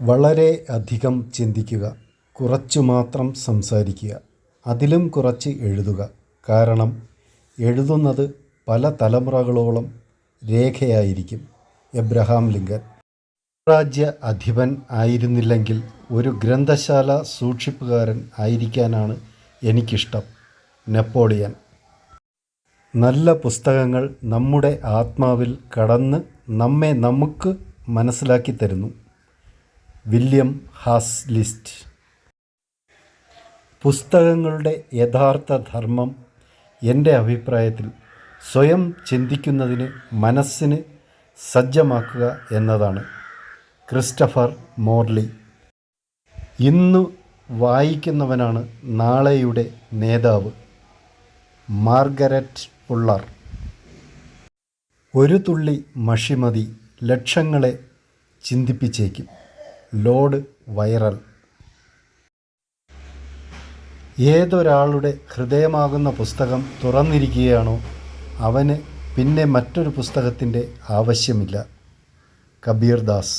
വളരെ അധികം ചിന്തിക്കുക, കുറച്ചു മാത്രം സംസാരിക്കുക, അതിലും കുറച്ച് എഴുതുക. കാരണം എഴുതുന്നത് പല തലമുറകളോളം രേഖയായിരിക്കും. Abraham Lincoln. രാജ്യ അധിപൻ ആയിരുന്നില്ലെങ്കിൽ ഒരു ഗ്രന്ഥശാല സൂക്ഷിപ്പുകാരൻ ആയിരിക്കാനാണ് എനിക്കിഷ്ടം. നെപ്പോളിയൻ. നല്ല പുസ്തകങ്ങൾ നമ്മുടെ ആത്മാവിൽ കടന്ന് നമ്മെ നമുക്ക് മനസ്സിലാക്കി തരുന്നു. വില്യം ഹാസ്ലിസ്റ്റ്. പുസ്തകങ്ങളുടെ യഥാർത്ഥ ധർമ്മം എൻ്റെ അഭിപ്രായത്തിൽ സ്വയം ചിന്തിക്കുന്നതിന് മനസ്സിന് സജ്ജമാക്കുക എന്നതാണ്. Christopher Morley. ഇന്ന് വായിക്കുന്നവനാണ് നാളെയുടെ നേതാവ്. Margaret Fuller. ഒരു തുള്ളി മഷിമതി ലക്ഷങ്ങളെ ചിന്തിപ്പിച്ചേക്കും. Lord viral. ഏതൊരാളുടെ ഹൃദയമാകുന്ന പുസ്തകം തുറന്നിരിക്കുകയാണോ അവന് പിന്നെ മറ്റൊരു പുസ്തകത്തിൻ്റെ ആവശ്യമില്ല. കബീർ ദാസ്.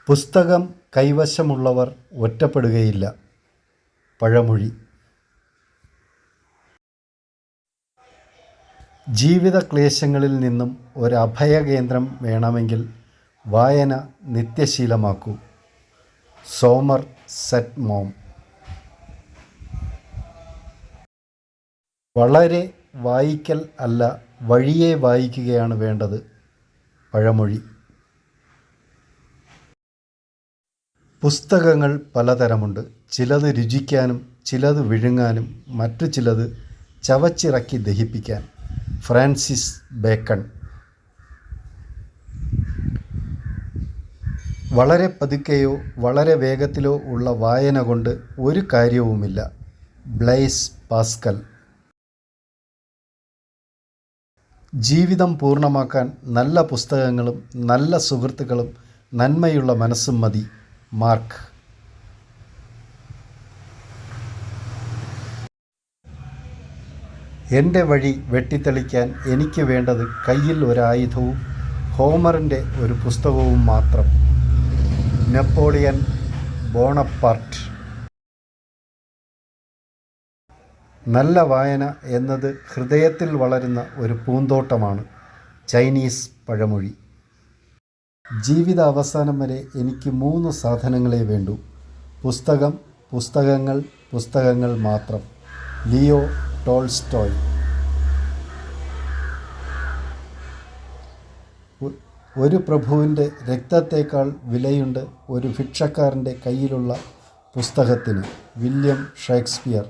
പുസ്തകം കൈവശമുള്ളവർ ഒറ്റപ്പെടുകയില്ല. പഴമൊഴി. ജീവിത ക്ലേശങ്ങളിൽ നിന്നും ഒരഭയകേന്ദ്രം വേണമെങ്കിൽ വായന നിത്യശീലമാക്കൂ. സോമർ സെറ്റ് മോം. വളരെ വായിക്കൽ അല്ല, വഴിയെ വായിക്കുകയാണ് വേണ്ടത്. പഴമൊഴി. പുസ്തകങ്ങൾ പലതരമുണ്ട്. ചിലത് രുചിക്കാനും ചിലത് വിഴുങ്ങാനും മറ്റു ചിലത് ചവച്ചിറക്കി ദഹിപ്പിക്കാൻ. Francis bacon. വളരെ പതുക്കെയോ വളരെ വേഗത്തിലോ ഉള്ള വായന കൊണ്ട് ഒരു കാര്യവുമില്ല. Blaise Pascal. ജീവിതം പൂർണ്ണമാക്കാൻ നല്ല പുസ്തകങ്ങളും നല്ല സുഹൃത്തുക്കളും നന്മയുള്ള മനസ്സും മതി. മാർക്ക്. എൻ്റെ വഴി വെട്ടിത്തെളിക്കാൻ എനിക്ക് വേണ്ടത് കയ്യിൽ ഒരായുധവും ഹോമറിൻ്റെ ഒരു പുസ്തകവും മാത്രം. Napoleon Bonaparte. നല്ല വായന എന്നത് ഹൃദയത്തിൽ വളരുന്ന ഒരു പൂന്തോട്ടമാണ്. ചൈനീസ് പഴമൊഴി. ജീവിത അവസാനം വരെ എനിക്ക് 3 സാധനങ്ങളെ വേണ്ടൂ. പുസ്തകം, പുസ്തകങ്ങൾ, പുസ്തകങ്ങൾ മാത്രം. Leo Tolstoy. ഒരു പ്രഭുവിൻ്റെ രക്തത്തേക്കാൾ വിലയുണ്ട് ഒരു ഭിക്ഷക്കാരൻ്റെ കയ്യിലുള്ള പുസ്തകത്തിന്. William Shakespeare.